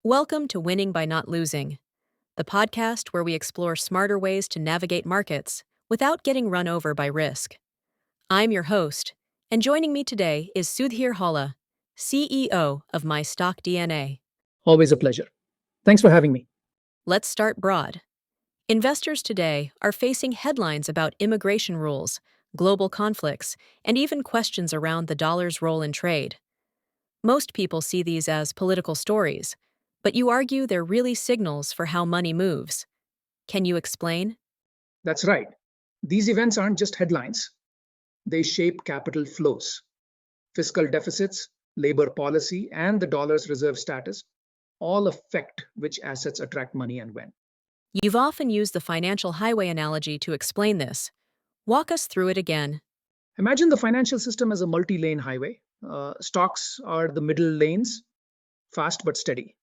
Welcome to Winning by Not Losing, the podcast where we explore smarter ways to navigate markets without getting run over by risk. I'm your host, and joining me today is Sudhir Halla, CEO of My Stock DNA. Always a pleasure. Thanks for having me. Let's start broad. Investors today are facing headlines about immigration rules, global conflicts, and even questions around the dollar's role in trade. Most people see these as political stories, but you argue they're really signals for how money moves. Can you explain? That's right. These events aren't just headlines, they shape capital flows. Fiscal deficits, labor policy, and the dollar's reserve status all affect which assets attract money and when. You've often used the financial highway analogy to explain this. Walk us through it again. Imagine the financial system as a multi lane highway. Stocks are the middle lanes, fast but steady.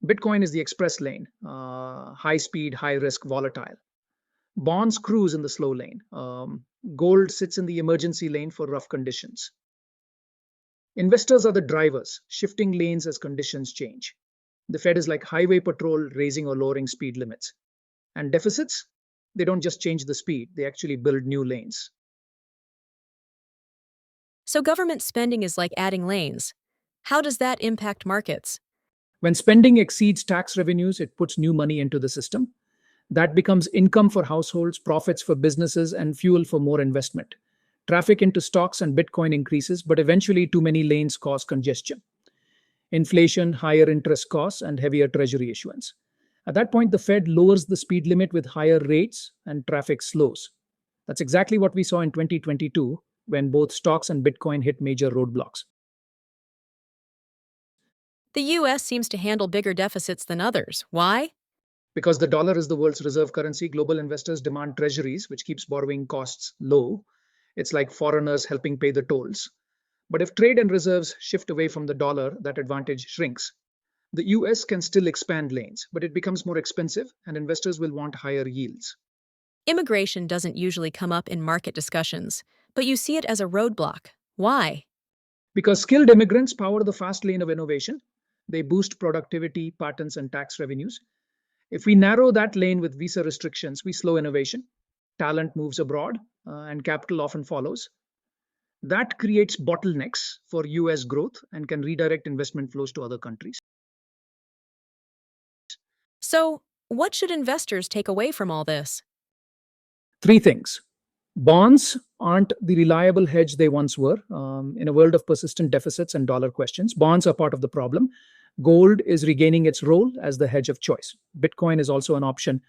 Bitcoin is the express lane, high speed, high risk, volatile. Bonds cruise in the slow lane. Gold sits in the emergency lane for rough conditions. Investors are the drivers, shifting lanes as conditions change. The Fed is like highway patrol raising or lowering speed limits. And deficits, they don't just change the speed, they actually build new lanes. So, government spending is like adding lanes. How does that impact markets? When spending exceeds tax revenues, it puts new money into the system. That becomes income for households, profits for businesses, and fuel for more investment. Traffic into stocks and Bitcoin increases, but eventually too many lanes cause congestion. Inflation, higher interest costs, and heavier treasury issuance. At that point, the Fed lowers the speed limit with higher rates and traffic slows. That's exactly what we saw in 2022 when both stocks and Bitcoin hit major roadblocks. The US seems to handle bigger deficits than others. Why? Because the dollar is the world's reserve currency, global investors demand treasuries, which keeps borrowing costs low. It's like foreigners helping pay the tolls. But if trade and reserves shift away from the dollar, that advantage shrinks. The US can still expand lanes, but it becomes more expensive and investors will want higher yields. Immigration doesn't usually come up in market discussions, but you see it as a roadblock. Why? Because skilled immigrants power the fast lane of innovation, they boost productivity, patents, and tax revenues. If we narrow that lane with visa restrictions, we slow innovation. Talent moves abroad, and capital often follows. That creates bottlenecks for US growth and can redirect investment flows to other countries. So, what should investors take away from all this? Three things. Bonds aren't the reliable hedge they once were. In a world of persistent deficits and dollar questions, bonds are part of the problem. Gold is regaining its role as the hedge of choice. Bitcoin is also an option,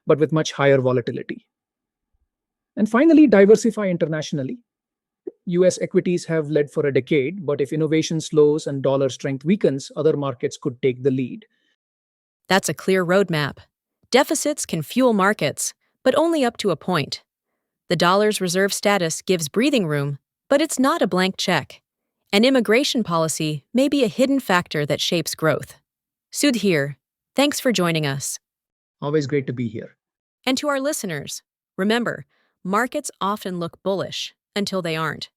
but with much higher volatility. And finally, diversify internationally. US equities have led for a decade, but if innovation slows and dollar strength weakens, other markets could take the lead. That's a clear roadmap. Deficits can fuel markets, but only up to a point. The dollar's reserve status gives breathing room, but it's not a blank check. And immigration policy may be a hidden factor that shapes growth. Sudhir, thanks for joining us. Always great to be here. And to our listeners, remember, markets often look bullish until they aren't.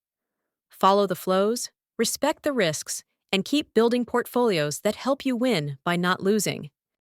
Follow the flows, respect the risks, and keep building portfolios that help you win by not losing.